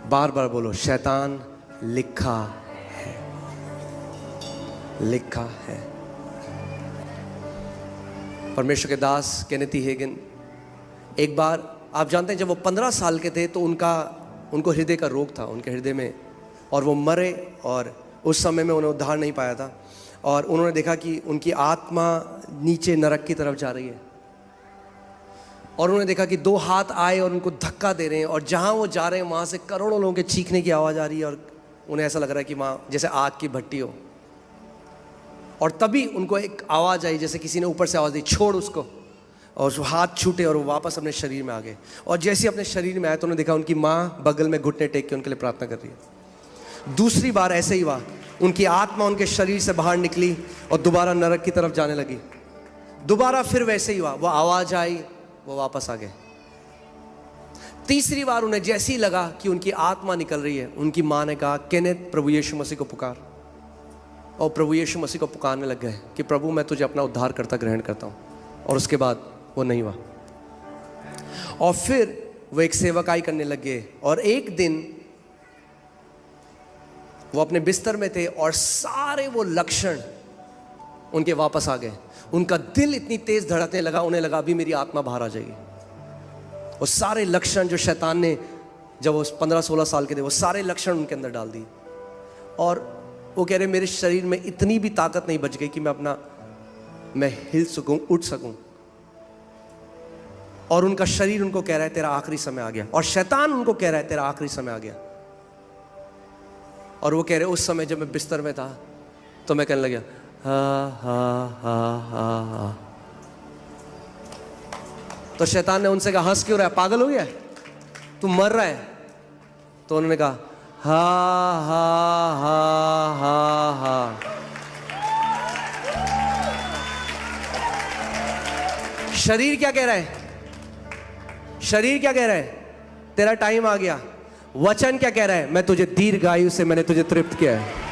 बार बार बोलो, शैतान लिखा है, लिखा है। परमेश्वर के दास केनेथ हेगिन, एक बार आप जानते हैं जब वो 15 साल के थे तो उनको हृदय का रोग था उनके हृदय में, और वो मरे, और उस समय में उन्हें उद्धार नहीं पाया था, और उन्होंने देखा कि उनकी आत्मा नीचे नरक की तरफ जा रही है, और उन्होंने देखा कि 2 हाथ आए और उनको धक्का दे रहे हैं, और जहाँ वो जा रहे हैं वहाँ से करोड़ों लोगों के चीखने की आवाज़ आ रही है, और उन्हें ऐसा लग रहा है कि वहाँ जैसे आग की भट्टी हो। और तभी उनको एक आवाज़ आई, जैसे किसी ने ऊपर से आवाज़ दी, छोड़ उसको, और वो हाथ छूटे और वो वापस अपने शरीर में आ गए। और जैसे ही अपने शरीर में आए तो उन्होंने देखा उनकी माँ बगल में घुटने टेक के उनके लिए प्रार्थना कर रही है। दूसरी बार ऐसे ही हुआ, उनकी आत्मा उनके शरीर से बाहर निकली और दोबारा नरक की तरफ जाने लगी। दोबारा फिर वैसे ही हुआ, वो आवाज़ आई, वो वापस आ गए। तीसरी बार उन्हें जैसे ही लगा कि उनकी आत्मा निकल रही है, उनकी माँ ने कहा, केनेथ प्रभु यीशु मसीह को पुकार। और प्रभु यीशु मसीह को पुकारने लग गए कि प्रभु मैं तुझे अपना उद्धार करता ग्रहण करता हूँ। और उसके बाद वो नहीं हुआ। और फिर वो एक सेवकाई करने लग गए, और एक दिन वो अपने बिस्तर में थे और सारे वो लक्षण उनके वापस आ गए। उनका दिल इतनी तेज धड़कने लगा, उन्हें लगा अभी मेरी आत्मा बाहर आ जाएगी। वो सारे लक्षण जो शैतान ने जब वो 15-16 साल के थे, वो सारे लक्षण उनके अंदर डाल दिए। और वो कह रहे मेरे शरीर में इतनी भी ताकत नहीं बच गई कि मैं हिल सकूं, उठ सकूं। और उनका शरीर उनको कह रहा है तेरा आखिरी समय आ गया, और शैतान उनको कह रहा है तेरा आखिरी समय आ गया। और वो कह रहे उस समय जब मैं बिस्तर में था तो मैं कहने लगा हा हा हा हा हा। तो शैतान ने उनसे कहा हंस क्यों रहा है, पागल हो गया, तू मर रहा है। तो उन्होंने कहा हा हा हा हा हा। शरीर क्या कह रहा है, शरीर क्या कह रहा है, तेरा टाइम आ गया। वचन क्या कह रहा है, मैं तुझे दीर्घायु से मैंने तुझे तृप्त किया है।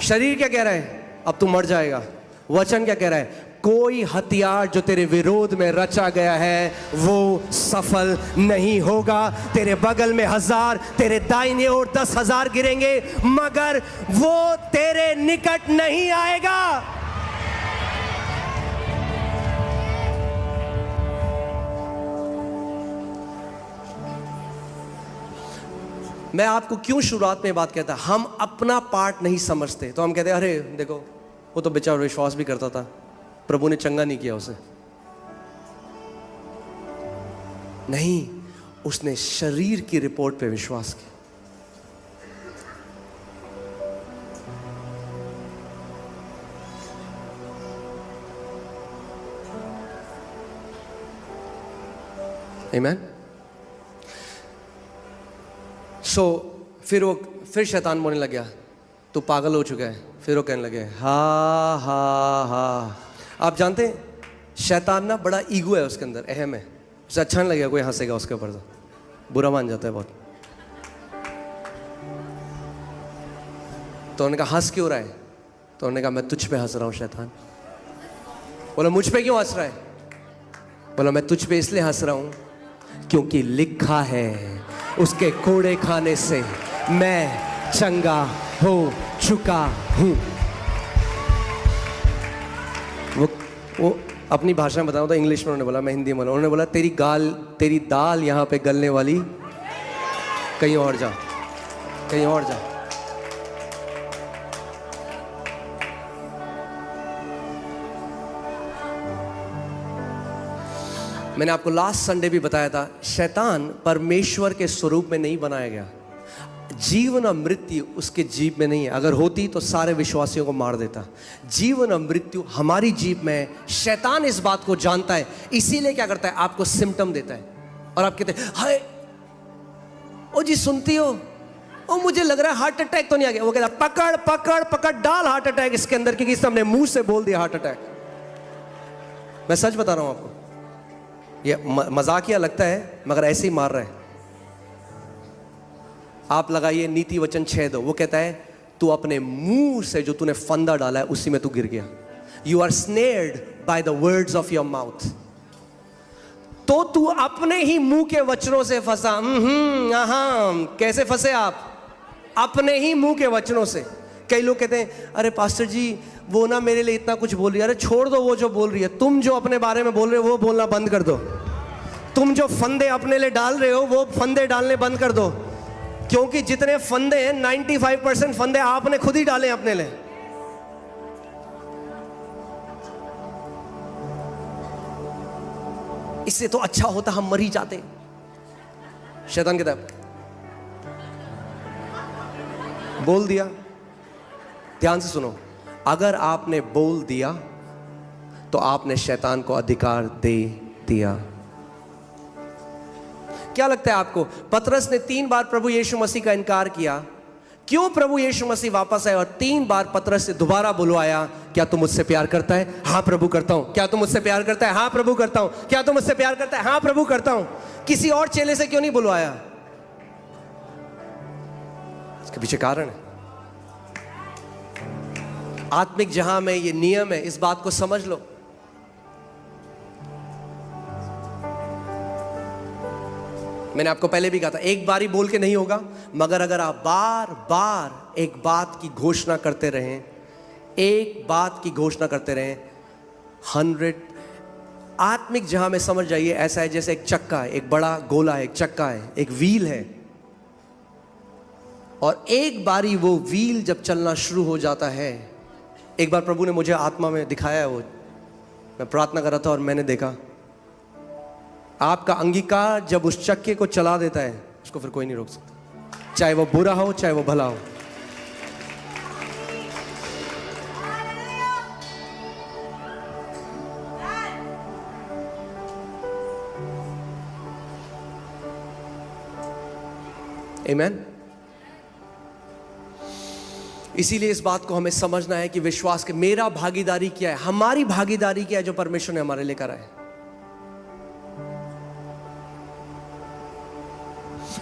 शरीर क्या कह रहा है, अब तू मर जाएगा। वचन क्या कह रहा है, कोई हथियार जो तेरे विरोध में रचा गया है वो सफल नहीं होगा। तेरे बगल में 1000, तेरे दाहिने ओर 10,000 गिरेंगे, मगर वो तेरे निकट नहीं आएगा। मैं आपको क्यों शुरुआत में बात कहता, हम अपना पार्ट नहीं समझते तो हम कहते हैं अरे देखो वो तो बेचारा विश्वास भी करता था, प्रभु ने चंगा नहीं किया उसे। नहीं, उसने शरीर की रिपोर्ट पे विश्वास किया। आमीन। फिर शैतान बोलने लग गया तू पागल हो चुका है। फिर वो कहने लगे हा हा हा। आप जानते हैं शैतान ना बड़ा ईगो है उसके अंदर, अहम है, उसे अच्छा नहीं लगेगा कोई हंसेगा उसके ऊपर तो बुरा मान जाता है बहुत। तो उन्होंने कहा हंस क्यों रहा है, तो उन्होंने कहा मैं तुझ पे हंस रहा हूं। शैतान बोला मुझ पे क्यों हंस रहा है, बोला मैं तुझ पे इसलिए हंस रहा हूं क्योंकि लिखा है उसके कोड़े खाने से मैं चंगा हो चुका हूं। वो अपनी भाषा में बताऊं तो इंग्लिश में उन्होंने बोला, मैं हिंदी में बोला। उन्होंने बोला तेरी दाल यहां पे गलने वाली, कहीं और जा, कहीं और जा। मैंने आपको लास्ट संडे भी बताया था, शैतान परमेश्वर के स्वरूप में नहीं बनाया गया। जीवन और मृत्यु उसके जीभ में नहीं है, अगर होती तो सारे विश्वासियों को मार देता। जीवन और मृत्यु हमारी जीभ में है। शैतान इस बात को जानता है, इसीलिए क्या करता है, आपको सिम्टम देता है और आप कहते हैं हाय ओ जी सुनती हो, ओ मुझे लग रहा है हार्ट अटैक तो नहीं आ गया। वो कहता है पकड़ पकड़ पकड़ डाल हार्ट अटैक इसके अंदर, क्योंकि इसने मुंह से बोल दिया हार्ट अटैक। मैं सच बता रहा हूं आपको, ये मजाकिया लगता है मगर ऐसे ही मार रहा है। आप लगाइए नीति वचन 6:2, वो कहता है तू अपने मुंह से जो तूने फंदा डाला है उसी में तू गिर गया। You are snared by the words of your mouth. तो तू अपने ही मुंह के वचनों से फंसा। कैसे फंसे आप? अपने ही मुंह के वचनों से। कई लोग कहते हैं अरे पास्टर जी वो ना मेरे लिए इतना कुछ बोल रही है। अरे छोड़ दो वो जो बोल रही है, तुम जो अपने बारे में बोल रहे हो वो बोलना बंद कर दो। तुम जो फंदे अपने लिए डाल रहे हो वो फंदे डालने बंद कर दो, क्योंकि जितने फंदे हैं 95% फंदे आपने खुद ही डाले अपने लिए। इससे तो अच्छा होता हम मर ही जाते। शैतान कहता है बोल दिया, ध्यान से सुनो, अगर आपने बोल दिया तो आपने शैतान को अधिकार दे दिया। क्या लगता है आपको? पतरस ने 3 बार प्रभु यीशु मसीह का इनकार किया। क्यों प्रभु यीशु मसीह वापस आए और 3 बार पतरस से दोबारा बुलवाया? क्या तुम मुझसे प्यार करता है? हाँ प्रभु करता हूं। क्या तुम मुझसे प्यार करता है? हाँ प्रभु करता हूं। क्या तुम मुझसे प्यार करता है? हाँ प्रभु करता हूं। किसी और चेले से क्यों नहीं बुलवाया? इसके पीछे कारण है। आत्मिक जहां में ये नियम है, इस बात को समझ लो। मैंने आपको पहले भी कहा था, एक बार ही बोल के नहीं होगा, मगर अगर आप बार बार एक बात की घोषणा करते रहें, एक बात की घोषणा करते रहें, 100 आत्मिक जहां में समझ जाइए ऐसा है जैसे एक चक्का है, एक बड़ा गोला है, एक चक्का है, एक व्हील है, और एक बारी वो व्हील जब चलना शुरू हो जाता है। एक बार प्रभु ने मुझे आत्मा में दिखाया है, वो मैं प्रार्थना कर रहा था और मैंने देखा, आपका अंगीकार जब उस चक्के को चला देता है उसको फिर कोई नहीं रोक सकता, चाहे वो बुरा हो चाहे वो भला हो। आमीन। इसीलिए इस बात को हमें समझना है कि विश्वास के मेरा भागीदारी क्या है, हमारी भागीदारी क्या है जो परमेश्वर ने हमारे लिए करा है।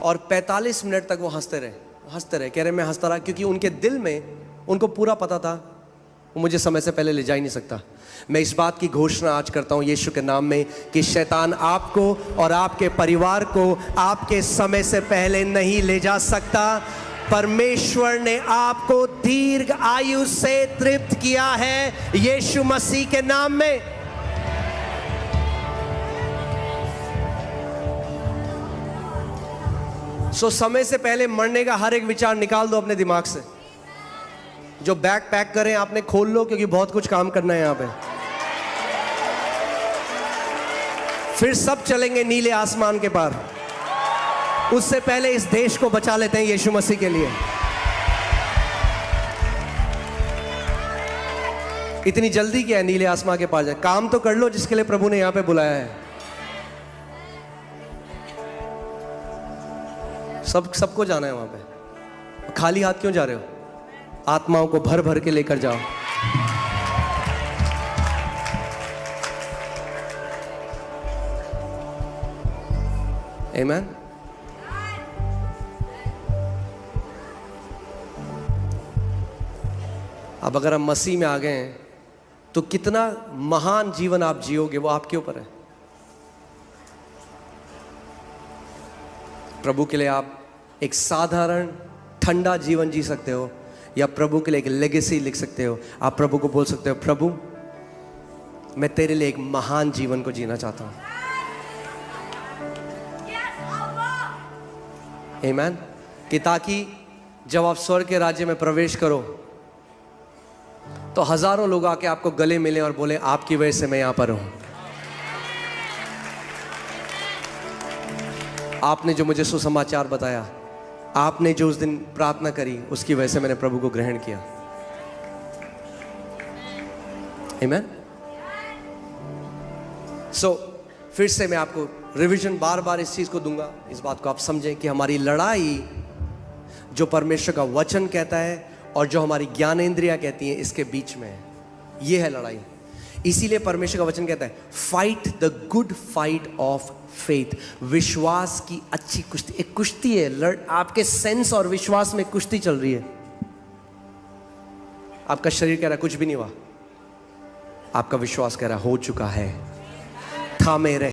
और 45 मिनट तक वो हंसते रहे, कह रहे मैं हंसता रहा, क्योंकि उनके दिल में उनको पूरा पता था वो मुझे समय से पहले ले जा ही नहीं सकता। मैं इस बात की घोषणा आज करता हूं यीशु के नाम में कि शैतान आपको और आपके परिवार को आपके समय से पहले नहीं ले जा सकता। परमेश्वर ने आपको दीर्घ आयु से तृप्त किया है यीशु मसीह के नाम में। समय से पहले मरने का हर एक विचार निकाल दो अपने दिमाग से। जो बैग पैक करें आपने खोल लो, क्योंकि बहुत कुछ काम करना है यहां पे। फिर सब चलेंगे नीले आसमान के पार। उससे पहले इस देश को बचा लेते हैं यीशु मसीह के लिए। इतनी जल्दी क्या है नीले आसमान के पार जाए? काम तो कर लो जिसके लिए प्रभु ने यहां पे बुलाया है। सबको जाना है वहां पे। खाली हाथ क्यों जा रहे हो? आत्माओं को भर भर के लेकर जाओ। आमीन। अब अगर हम मसीह में आ गए हैं तो कितना महान जीवन आप जियोगे वो आपके ऊपर है। प्रभु के लिए आप एक साधारण ठंडा जीवन जी सकते हो, या प्रभु के लिए एक लेगेसी लिख सकते हो। आप प्रभु को बोल सकते हो, प्रभु मैं तेरे लिए एक महान जीवन को जीना चाहता हूं। आमीन। कि ताकि जब आप स्वर्ग के राज्य में प्रवेश करो तो हजारों लोग आके आपको गले मिले और बोले आपकी वजह से मैं यहां पर हूं। आपने जो मुझे सुसमाचार बताया, आपने जो उस दिन प्रार्थना करी, उसकी वजह से मैंने प्रभु को ग्रहण किया। आमीन। फिर से मैं आपको रिवीजन बार बार इस चीज को दूंगा, इस बात को आप समझें कि हमारी लड़ाई जो परमेश्वर का वचन कहता है और जो हमारी ज्ञानेंद्रियां कहती हैं इसके बीच में है। ये है लड़ाई। इसीलिए परमेश्वर का वचन कहता है fight the good fight of faith. विश्वास की अच्छी कुश्ती, एक कुश्ती है। आपके सेंस और विश्वास में कुश्ती चल रही है। आपका शरीर कह रहा है कुछ भी नहीं हुआ, आपका विश्वास कह रहा है हो चुका है। थामे रहे।